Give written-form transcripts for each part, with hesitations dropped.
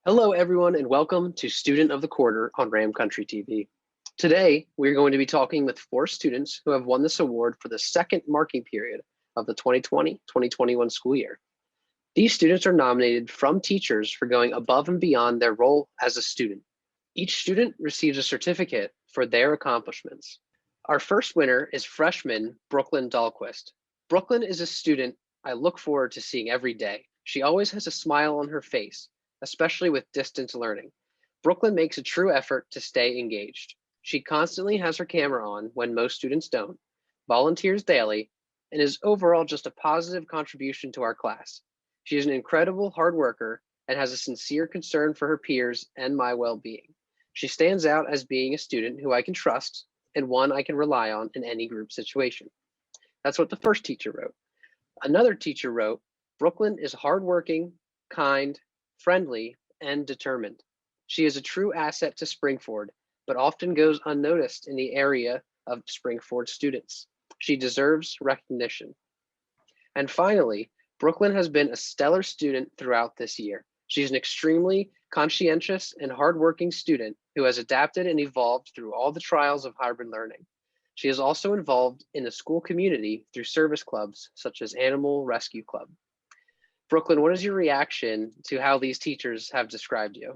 Hello, everyone, and welcome to Student of the Quarter on Ram Country TV. Today, we're going to be talking with 4 students who have won this award for the second marking period of the 2020-2021 school year. These students are nominated from teachers for going above and beyond their role as a student. Each student receives a certificate for their accomplishments. Our first winner is freshman Brooklyn Dahlquist. Brooklyn is a student I look forward to seeing every day. She always has a smile on her face, especially with distance learning. Brooklyn makes a true effort to stay engaged. She constantly has her camera on when most students don't, volunteers daily, and is overall just a positive contribution to our class. She is an incredible hard worker and has a sincere concern for her peers and my well-being. She stands out as being a student who I can trust and one I can rely on in any group situation. That's what the first teacher wrote. Another teacher wrote, Brooklyn is hardworking, kind, friendly, and determined. She is a true asset to Springford, but often goes unnoticed in the area of Springford students. She deserves recognition. And finally, Brooklyn has been a stellar student throughout this year. She's an extremely conscientious and hardworking student who has adapted and evolved through all the trials of hybrid learning. She is also involved in the school community through service clubs such as Animal Rescue Club. Brooklyn, what is your reaction to how these teachers have described you?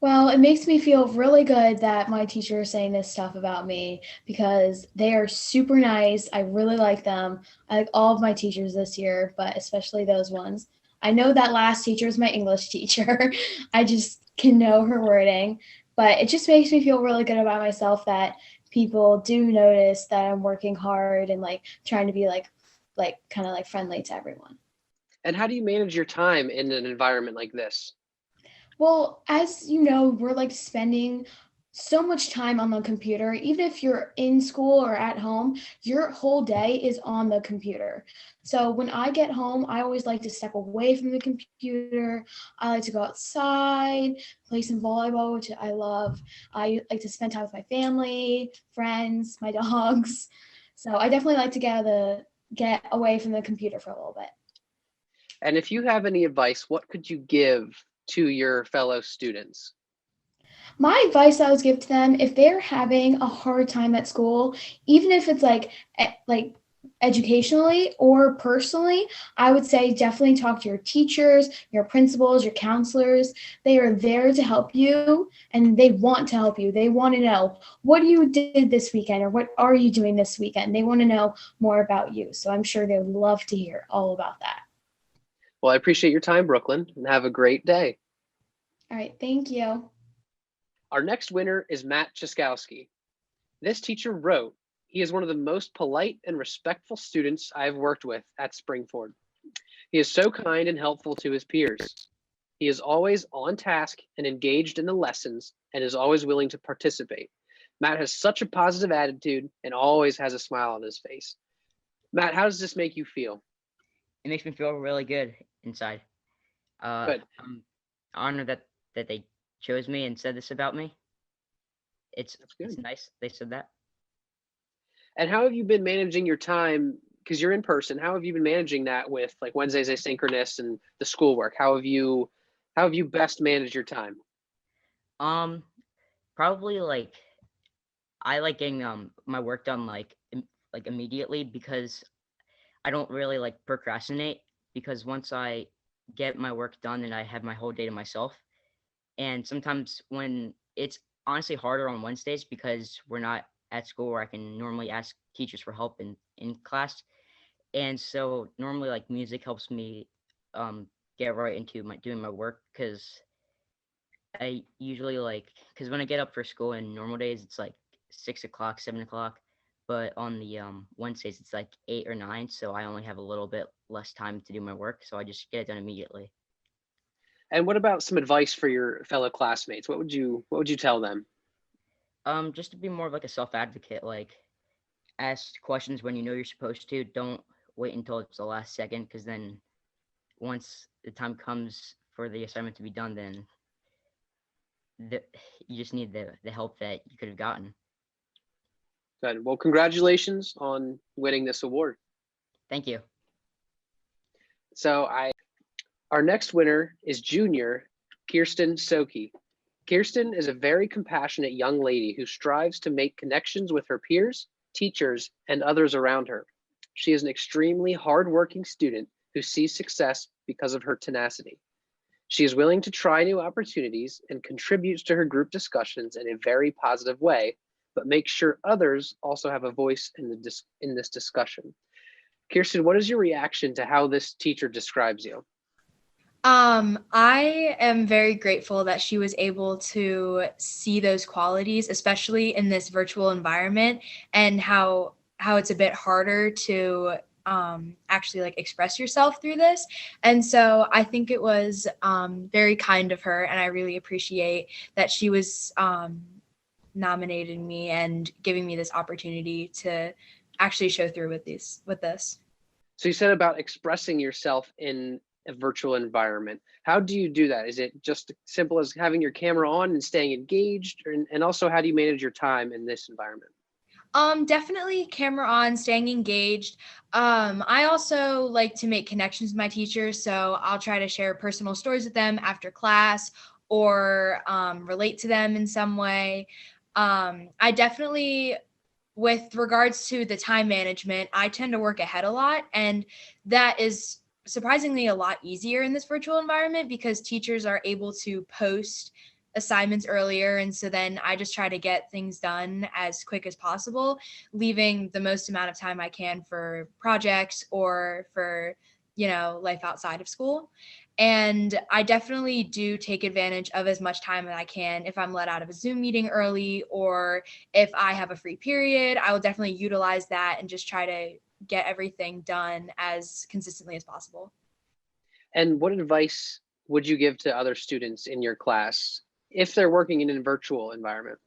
Well, it makes me feel really good that my teacher is saying this stuff about me because they are super nice. I really like them. I like all of my teachers this year, but especially those ones. I know that last teacher is my English teacher. I just can know her wording, but it just makes me feel really good about myself that people do notice that I'm working hard and like trying to be like kind of like friendly to everyone. And how do you manage your time in an environment like this? Well, as you know, we're like spending so much time on the computer. Even if you're in school or at home, your whole day is on the computer. So when I get home, I always like to step away from the computer. I like to go outside, play some volleyball, which I love. I like to spend time with my family, friends, my dogs. So I definitely like to get away from the computer for a little bit. And if you have any advice, what could you give to your fellow students? My advice I would give to them if they're having a hard time at school, even if it's like educationally or personally, I would say definitely talk to your teachers, your principals, your counselors. They are there to help you and they want to help you. They want to know what you did this weekend or what are you doing this weekend. They want to know more about you. So I'm sure they would love to hear all about that. Well, I appreciate your time, Brooklyn, and have a great day. All right, thank you. Our next winner is Matt Cieszkowski. This teacher wrote, he is one of the most polite and respectful students I have worked with at Springford. He is so kind and helpful to his peers. He is always on task and engaged in the lessons and is always willing to participate. Matt has such a positive attitude and always has a smile on his face. Matt, how does this make you feel? It makes me feel really good inside. Good. I'm honored that they chose me and said this about me. It's nice they said that. And how have you been managing your time? Because you're in person. How have you been managing that with like Wednesdays asynchronous and the schoolwork? How have you best managed your time? Probably like I like getting my work done like immediately because I don't really like procrastinate because once I get my work done and I have my whole day to myself. And sometimes when it's honestly harder on Wednesdays because we're not at school where I can normally ask teachers for help in class. And so normally like music helps me get right into my doing my work because I usually like because when I get up for school in normal days it's like 6 o'clock, 7 o'clock. But on the Wednesdays it's like 8 or 9, so I only have a little bit less time to do my work, so I just get it done immediately. And what about some advice for your fellow classmates? What would you tell them? Just to be more of like a self-advocate, like ask questions when you know you're supposed to. Don't wait until it's the last second, because then once the time comes for the assignment to be done, then you just need the help that you could have gotten. Good. Well, congratulations on winning this award. Thank you. So our next winner is junior Kirsten Szoke. Kirsten is a very compassionate young lady who strives to make connections with her peers, teachers, and others around her. She is an extremely hardworking student who sees success because of her tenacity. She is willing to try new opportunities and contributes to her group discussions in a very positive way, but makes sure others also have a voice in this discussion. Kirsten, what is your reaction to how this teacher describes you? I am very grateful that she was able to see those qualities, especially in this virtual environment, and how it's a bit harder to actually like express yourself through this. And so I think it was very kind of her, and I really appreciate that she was nominating me and giving me this opportunity to actually show through with this. So you said about expressing yourself in a virtual environment. How do you do that? Is it just simple as having your camera on and staying engaged? And also, how do you manage your time in this environment? Definitely camera on, staying engaged. I also like to make connections with my teachers, so I'll try to share personal stories with them after class or relate to them in some way. I definitely, with regards to the time management, I tend to work ahead a lot, and that is surprisingly a lot easier in this virtual environment because teachers are able to post assignments earlier, and so then I just try to get things done as quick as possible, leaving the most amount of time I can for projects or for life outside of school. And I definitely do take advantage of as much time as I can. If I'm let out of a Zoom meeting early or if I have a free period, I will definitely utilize that and just try to get everything done as consistently as possible. And what advice would you give to other students in your class if they're working in a virtual environment?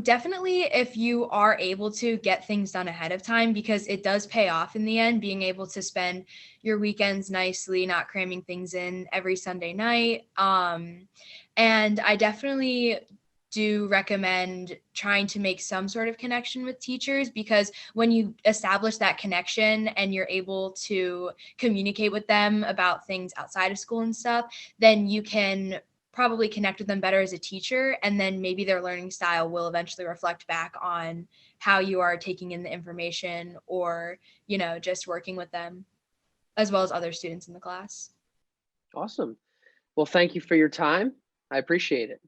Definitely if you are able to get things done ahead of time, because it does pay off in the end, being able to spend your weekends nicely, not cramming things in every Sunday night. And I definitely do recommend trying to make some sort of connection with teachers, because when you establish that connection and you're able to communicate with them about things outside of school and stuff, then you can probably connect with them better as a teacher, and then maybe their learning style will eventually reflect back on how you are taking in the information or just working with them as well as other students in the class. Awesome. Well, thank you for your time. I appreciate it.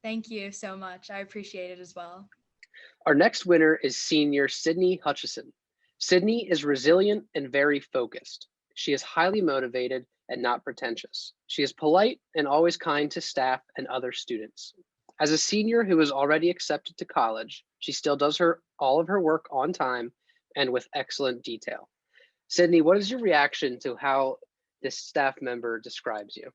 Thank you so much. I appreciate it as well. Our next winner is senior Sydney Hutchison. Sydney is resilient and very focused. She is highly motivated and not pretentious. She is polite and always kind to staff and other students. As a senior who is already accepted to college, she still does all of her work on time and with excellent detail. Sydney, what is your reaction to how this staff member describes you?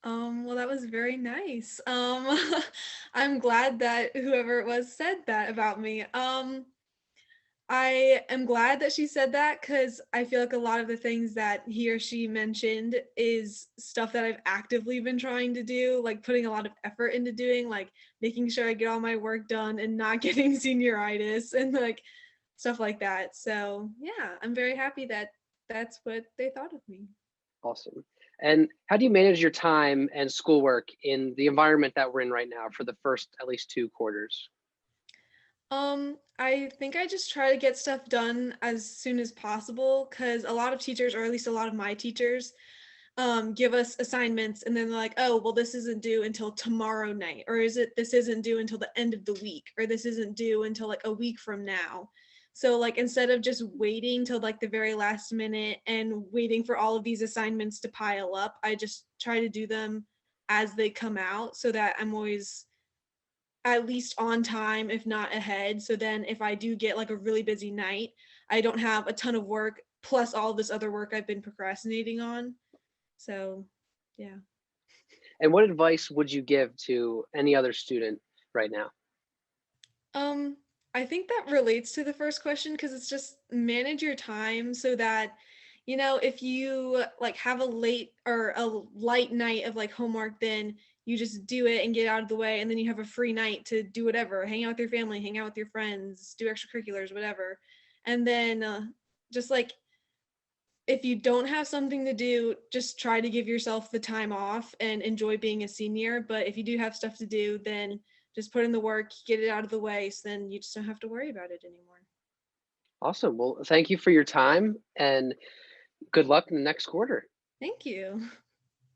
Well, that was very nice. I'm glad that whoever it was said that about me. I am glad that she said that because I feel like a lot of the things that he or she mentioned is stuff that I've actively been trying to do, like putting a lot of effort into doing, like making sure I get all my work done and not getting senioritis and like stuff like that. So yeah, I'm very happy that that's what they thought of me. Awesome. And how do you manage your time and schoolwork in the environment that we're in right now for the first at least 2 quarters? I think I just try to get stuff done as soon as possible because a lot of teachers, or at least a lot of my teachers, give us assignments and then they're like, oh, well, this isn't due until tomorrow night, or this isn't due until the end of the week, or this isn't due until like a week from now. So like instead of just waiting till like the very last minute and waiting for all of these assignments to pile up, I just try to do them as they come out so that I'm always at least on time, if not ahead. So then if I do get like a really busy night, I don't have a ton of work plus all this other work I've been procrastinating on. So yeah. And what advice would you give to any other student right now? I think that relates to the first question because it's just manage your time so that, if you like have a late or a light night of like homework, then you just do it and get out of the way. And then you have a free night to do whatever, hang out with your family, hang out with your friends, do extracurriculars, whatever. And then just like, if you don't have something to do, just try to give yourself the time off and enjoy being a senior. But if you do have stuff to do, then just put in the work, get it out of the way, so then you just don't have to worry about it anymore. Awesome. Well, thank you for your time and good luck in the next quarter. Thank you.